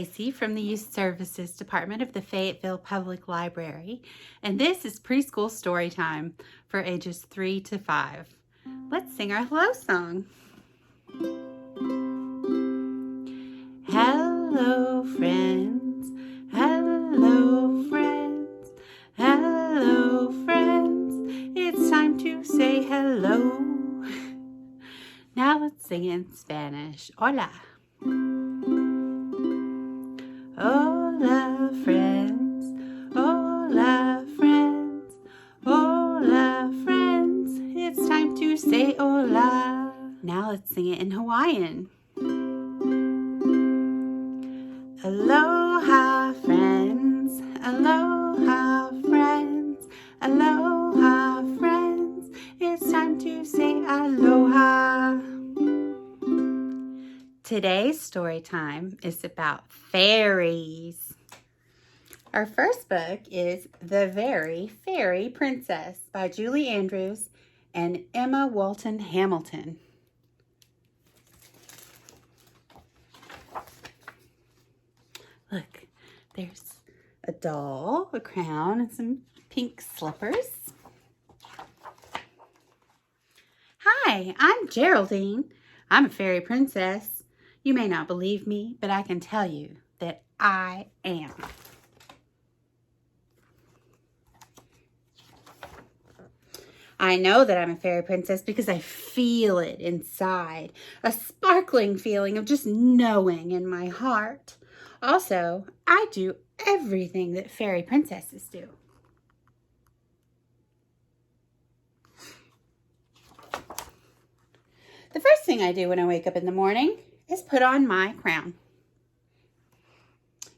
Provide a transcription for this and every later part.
Stacey from the Youth Services Department of the Fayetteville Public Library, and this is Preschool Storytime for ages 3 to 5. Let's sing our hello song. Hello, friends. Hello, friends. Hello, friends. It's time to say hello. Now let's sing in Spanish. Hola. Hola, friends. Hola, friends. Hola, friends. It's time to say hola. Now let's sing it in Hawaiian. Aloha, friends. Aloha, friends. Aloha, friends. It's time to say aloha. Today's story time is about fairies. Our first book is The Very Fairy Princess by Julie Andrews and Emma Walton Hamilton. Look, there's a doll, a crown, and some pink slippers. Hi, I'm Geraldine. I'm a fairy princess. You may not believe me, but I can tell you that I am. I know that I'm a fairy princess because I feel it inside, a sparkling feeling of just knowing in my heart. Also, I do everything that fairy princesses do. The first thing I do when I wake up in the morning is put on my crown.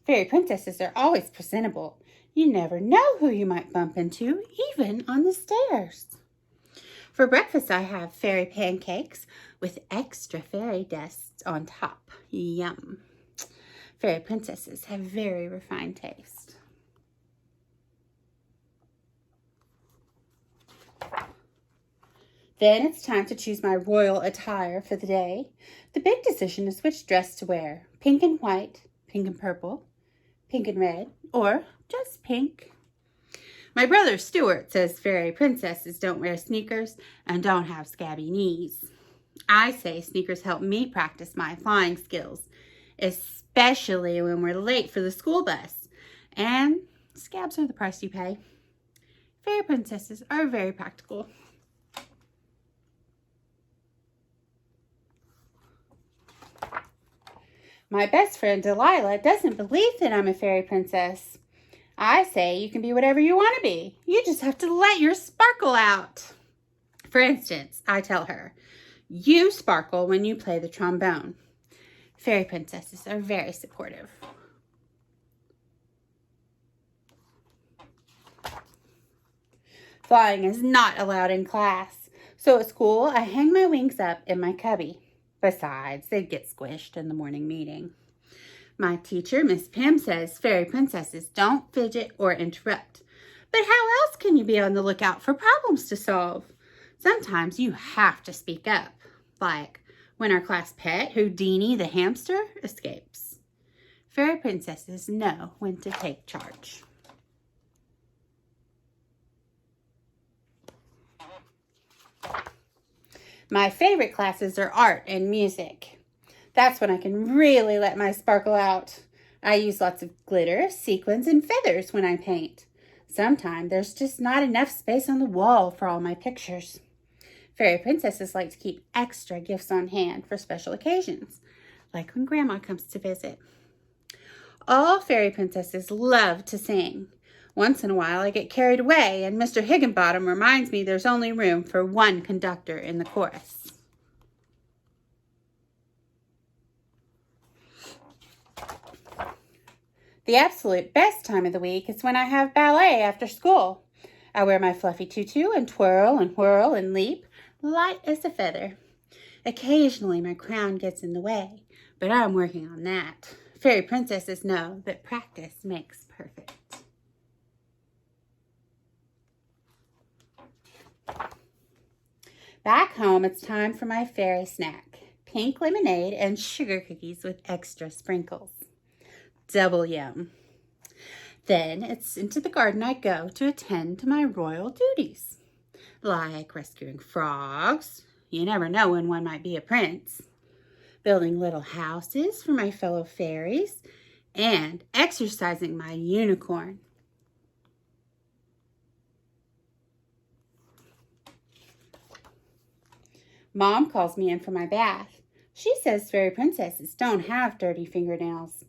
Fairy princesses are always presentable. You never know who you might bump into, even on the stairs. For breakfast, I have fairy pancakes with extra fairy dust on top. Yum. Fairy princesses have very refined taste. Then it's time to choose my royal attire for the day. The big decision is which dress to wear. Pink and white, pink and purple, pink and red, or just pink. My brother Stuart says fairy princesses don't wear sneakers and don't have scabby knees. I say sneakers help me practice my flying skills, especially when we're late for the school bus. And scabs are the price you pay. Fairy princesses are very practical. My best friend Delilah doesn't believe that I'm a fairy princess. I say you can be whatever you want to be. You just have to let your sparkle out. For instance, I tell her, you sparkle when you play the trombone. Fairy princesses are very supportive. Flying is not allowed in class, so at school I hang my wings up in my cubby. Besides, they'd get squished in the morning meeting. My teacher, Miss Pam, says fairy princesses don't fidget or interrupt. But how else can you be on the lookout for problems to solve? Sometimes you have to speak up, like when our class pet, Houdini the hamster, escapes. Fairy princesses know when to take charge. My favorite classes are art and music. That's when I can really let my sparkle out. I use lots of glitter, sequins, and feathers when I paint. Sometimes there's just not enough space on the wall for all my pictures. Fairy princesses like to keep extra gifts on hand for special occasions, like when Grandma comes to visit. All fairy princesses love to sing. Once in a while I get carried away and Mr. Higginbottom reminds me there's only room for one conductor in the chorus. The absolute best time of the week is when I have ballet after school. I wear my fluffy tutu and twirl and whirl and leap, light as a feather. Occasionally my crown gets in the way, but I'm working on that. Fairy princesses know that practice makes perfect. Back home, it's time for my fairy snack. Pink lemonade and sugar cookies with extra sprinkles. double yum. Then it's into the garden I go to attend to my royal duties, like rescuing frogs. You never know when one might be a prince. Building little houses for my fellow fairies, and exercising my unicorn. Mom calls me in for my bath. She says fairy princesses don't have dirty fingernails.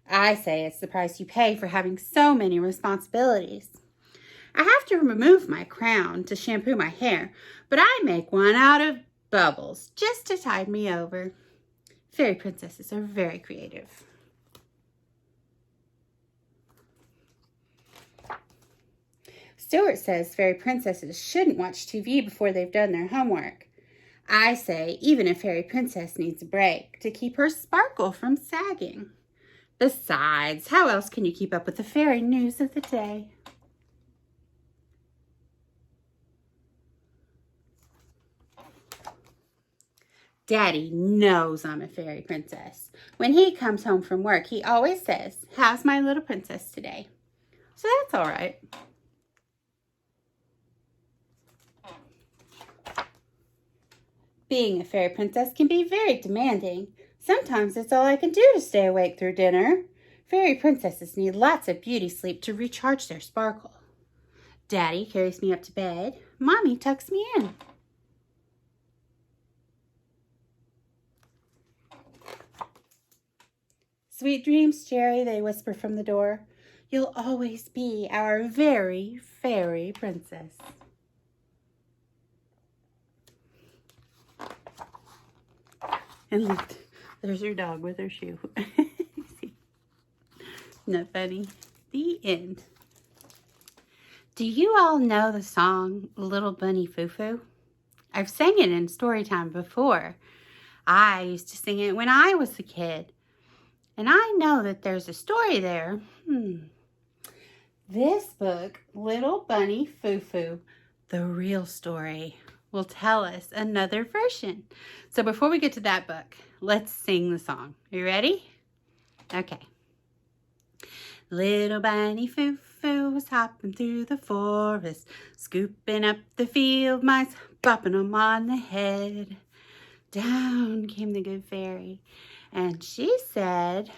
I say it's the price you pay for having so many responsibilities. I have to remove my crown to shampoo my hair, but I make one out of bubbles just to tide me over. Fairy princesses are very creative. Stuart says fairy princesses shouldn't watch TV before they've done their homework. I say even a fairy princess needs a break to keep her sparkle from sagging. Besides, how else can you keep up with the fairy news of the day? Daddy knows I'm a fairy princess. When he comes home from work, he always says, "How's my little princess today?" So that's all right. Being a fairy princess can be very demanding. Sometimes it's all I can do to stay awake through dinner. Fairy princesses need lots of beauty sleep to recharge their sparkle. Daddy carries me up to bed. Mommy tucks me in. Sweet dreams, Jerry, they whisper from the door. You'll always be our very fairy princess. And look, there's your dog with her shoe. Not funny. The end. Do you all know the song Little Bunny Foo-Foo? I've sang it in story time before. I used to sing it when I was a kid. And I know that there's a story there. This book, Little Bunny Foo-Foo, the real story, will tell us another version. So before we get to that book, let's sing the song. Are you ready? Okay. Little Bunny Foo-Foo was hopping through the forest, scooping up the field mice, bopping them on the head. Down came the good fairy, and she said,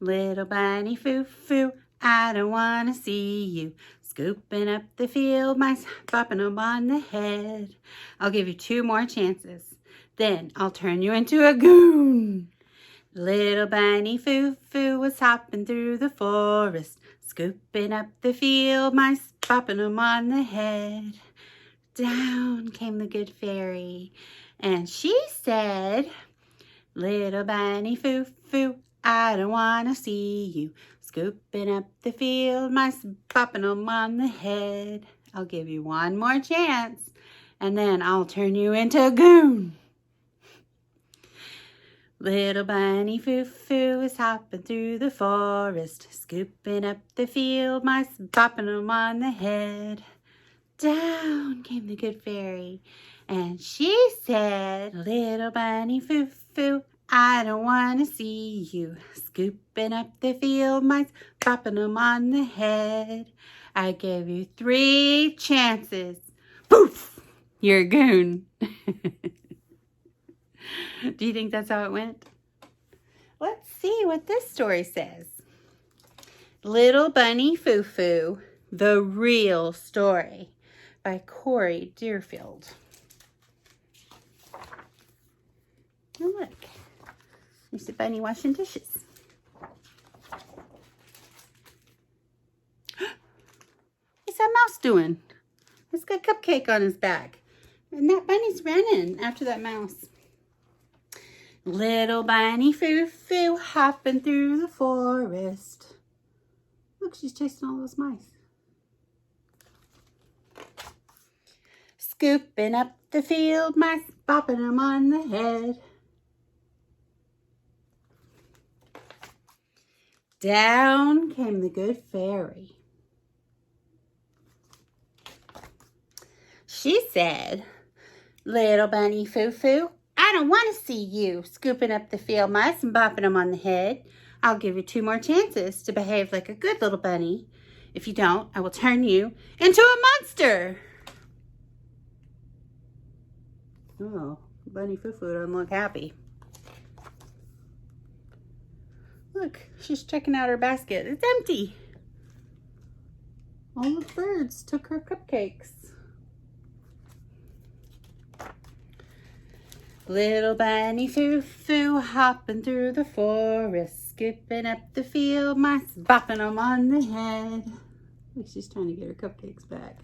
Little Bunny Foo-Foo, I don't want to see you scooping up the field mice, bopping them on the head. I'll give you 2 more chances. Then I'll turn you into a goon. Little Bunny Foo-Foo was hopping through the forest, scooping up the field mice, bopping them on the head. Down came the good fairy, and she said, Little Bunny Foo-Foo, I don't want to see you scooping up the field mice, bopping them on the head. I'll give you 1 more chance, and then I'll turn you into a goon. Little Bunny Foo-Foo is hopping through the forest, scooping up the field mice, bopping them on the head. Down came the good fairy, and she said, Little Bunny Foo-Foo, I don't want to see you scooping up the field mice, bopping them on the head. I gave you 3 chances. Poof! You're a goon. Do you think that's how it went? Let's see what this story says. Little Bunny Foo-Foo, the real story, by Corey Deerfield. Oh, look. There's the bunny washing dishes. What's that mouse doing? He's got a cupcake on his back. And that bunny's running after that mouse. Little Bunny Foo-Foo hopping through the forest. Look, she's chasing all those mice. Scooping up the field mice, bopping them on the head. Down came the good fairy. She said, Little Bunny Foo-Foo, I don't want to see you scooping up the field mice and bopping them on the head. I'll give you 2 more chances to behave like a good little bunny. If you don't, I will turn you into a monster. Oh, Bunny Fufu doesn't look happy. Look, she's checking out her basket. It's empty. All the birds took her cupcakes. Little Bunny Fufu hopping through the forest, skipping up the field, mice bopping them on the head. Look, she's trying to get her cupcakes back.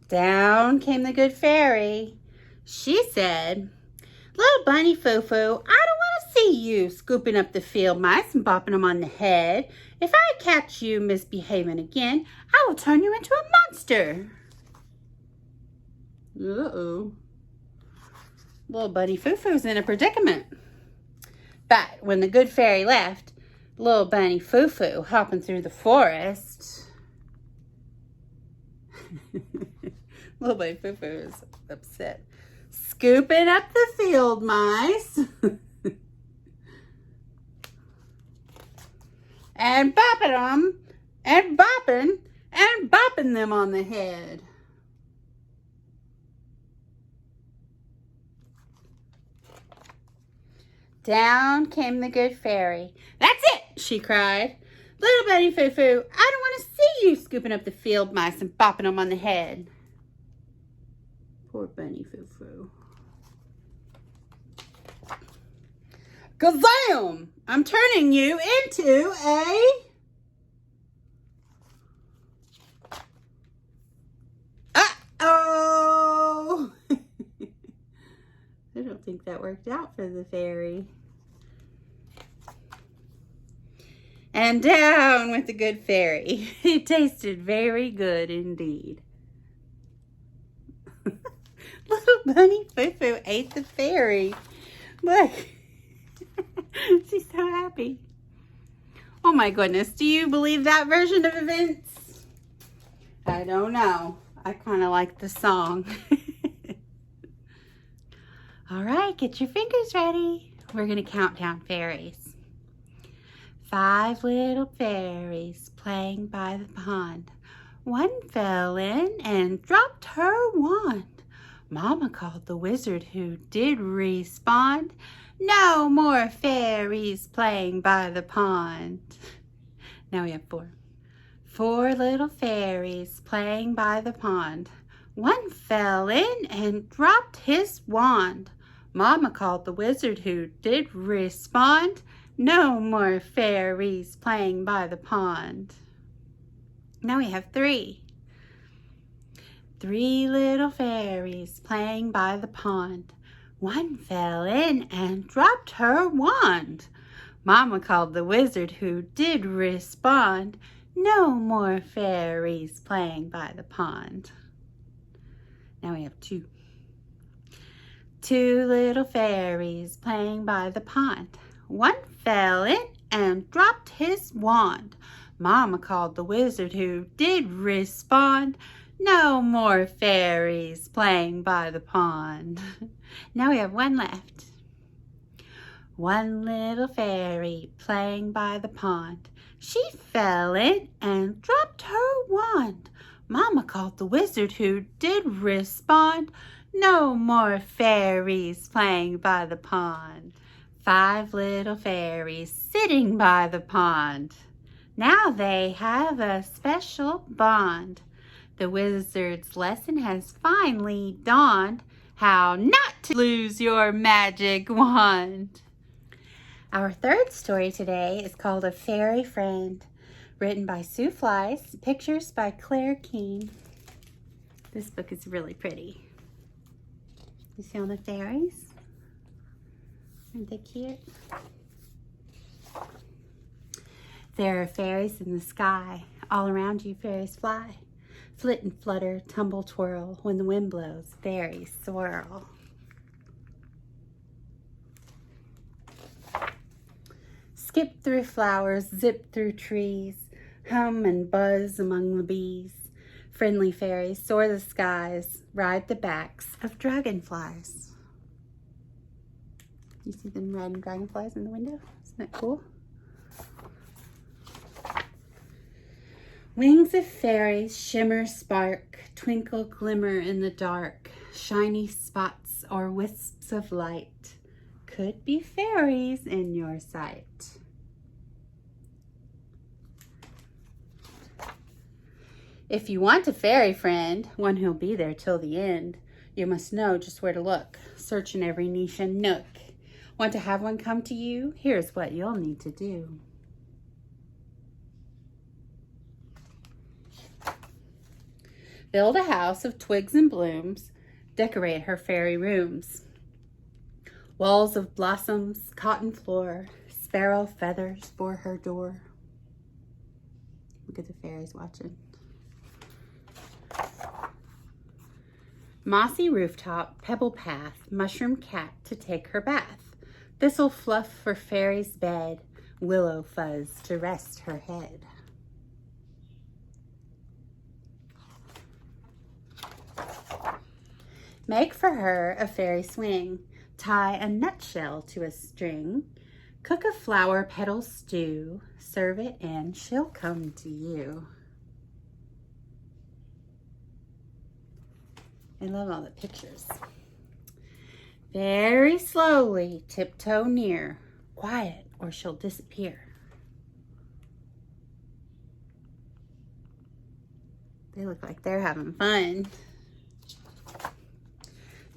Down came the good fairy. She said, Little Bunny Fufu, I don't want to see you scooping up the field mice and bopping them on the head. If I catch you misbehaving again, I will turn you into a monster. Uh-oh. Little Bunny Fufu's in a predicament. But when the good fairy left, Little Bunny Fufu hopping through the forest. Little Bunny Fufu is upset. Scooping up the field mice. And bopping them, and bopping them on the head. Down came the good fairy. That's it, she cried. Little Bunny Fufu, I don't want to see you scooping up the field mice and bopping them on the head. Poor Bunny Fufu. Gazam! I'm turning you into a... Uh-oh! I don't think that worked out for the fairy. And down went the good fairy. It tasted very good indeed. Little Bunny Fufu ate the fairy. Look. She's so happy. Oh my goodness. Do you believe that version of events? I don't know. I kind of like the song. All right, get your fingers ready. We're going to count down fairies. 5 little fairies playing by the pond. One fell in and dropped her wand. Mama called the wizard who did respond. No more fairies playing by the pond. Now we have 4. 4 little fairies playing by the pond. One fell in and dropped his wand. Mama called the wizard who did respond. No more fairies playing by the pond. Now we have 3. 3 little fairies playing by the pond. One fell in and dropped her wand. Mama called the wizard who did respond. No more fairies playing by the pond. Now we have 2. 2 little fairies playing by the pond. One fell in and dropped his wand. Mama called the wizard who did respond. No more fairies playing by the pond. Now we have 1 left. 1 little fairy playing by the pond. She fell in and dropped her wand. Mama called the wizard who did respond. No more fairies playing by the pond. 5 little fairies sitting by the pond. Now they have a special bond. The wizard's lesson has finally dawned. How not to lose your magic wand. Our 3rd story today is called A Fairy Friend, written by Sue Flies, pictures by Claire Keene. This book is really pretty. You see all the fairies? Aren't they cute? There are fairies in the sky. All around you fairies fly. Flit and flutter, tumble, twirl. When the wind blows, fairies swirl. Skip through flowers, zip through trees. Hum and buzz among the bees. Friendly fairies soar the skies. Ride the backs of dragonflies. You see them riding dragonflies in the window? Isn't that cool? Wings of fairies shimmer, spark, twinkle, glimmer in the dark. Shiny spots or wisps of light could be fairies in your sight. If you want a fairy friend, one who'll be there till the end, you must know just where to look. Search in every niche and nook. Want to have one come to you? Here's what you'll need to do. Build a house of twigs and blooms. Decorate her fairy rooms. Walls of blossoms, cotton floor, sparrow feathers for her door. Look at the fairies watching. Mossy rooftop, pebble path, mushroom cat to take her bath. Thistle fluff for fairy's bed, willow fuzz to rest her head. Make for her a fairy swing. Tie a nutshell to a string. Cook a flower petal stew. Serve it and she'll come to you. I love all the pictures. Very slowly tiptoe near. Quiet or she'll disappear. They look like they're having fun.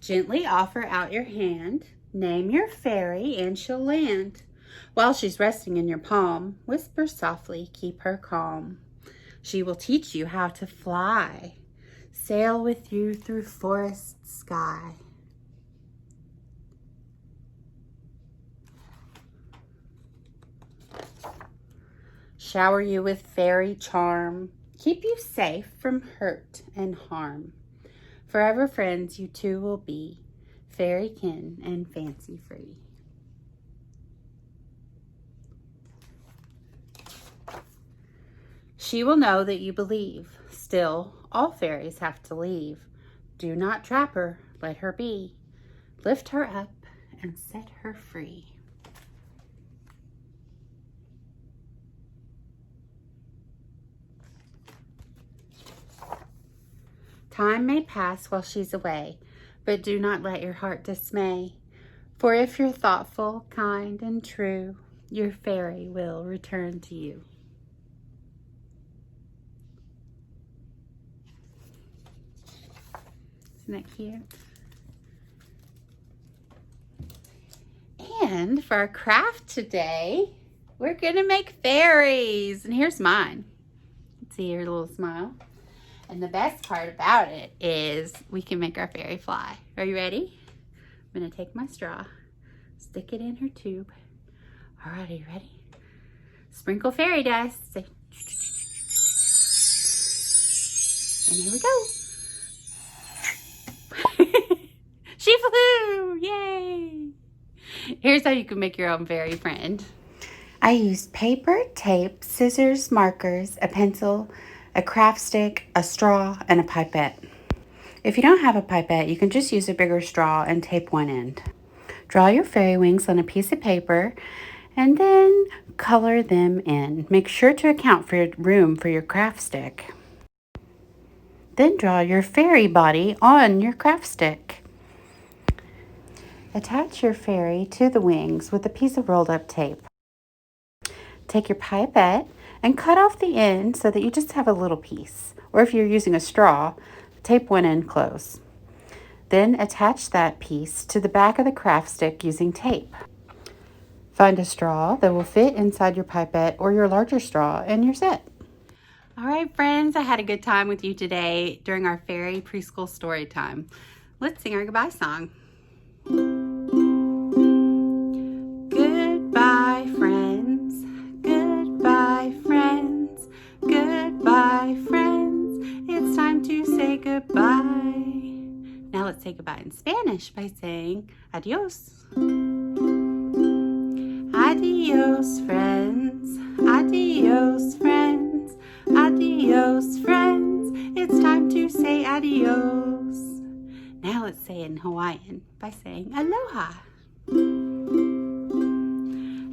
Gently offer out your hand. Name your fairy and she'll land. While she's resting in your palm, whisper softly, keep her calm. She will teach you how to fly. Sail with you through forest sky. Shower you with fairy charm. Keep you safe from hurt and harm. Forever friends you two will be, fairykin and fancy free. She will know that you believe. Still, all fairies have to leave. Do not trap her, let her be. Lift her up and set her free. Time may pass while she's away, but do not let your heart dismay. For if you're thoughtful, kind, and true, your fairy will return to you. Isn't that cute? And for our craft today, we're gonna make fairies. And here's mine. See your little smile. And the best part about it is we can make our fairy fly. Are you ready? I'm gonna take my straw, stick it in her tube. All right, are you ready? Sprinkle fairy dust. Say, and here we go. She flew, yay. Here's how you can make your own fairy friend. I used paper, tape, scissors, markers, a pencil, a craft stick, a straw, and a pipette. If you don't have a pipette, you can just use a bigger straw and tape one end. Draw your fairy wings on a piece of paper and then color them in. Make sure to account for room for your craft stick. Then draw your fairy body on your craft stick. Attach your fairy to the wings with a piece of rolled up tape. Take your pipette and cut off the end so that you just have a little piece. Or if you're using a straw, tape one end close. Then attach that piece to the back of the craft stick using tape. Find a straw that will fit inside your pipette or your larger straw and you're set. All right, friends, I had a good time with you today during our fairy preschool story time. Let's sing our goodbye song. Goodbye, friends. Goodbye, friends. Goodbye, friends. It's time to say goodbye. Now let's say goodbye in Spanish by saying adios. Adios, friends. Adios, friends. Adios, friends. It's time to say adios. Now let's say it in Hawaiian by saying aloha.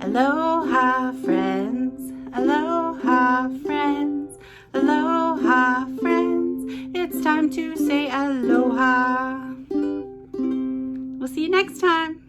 Aloha, friends. Aloha, friends. Aloha, friends. It's time to say aloha. We'll see you next time.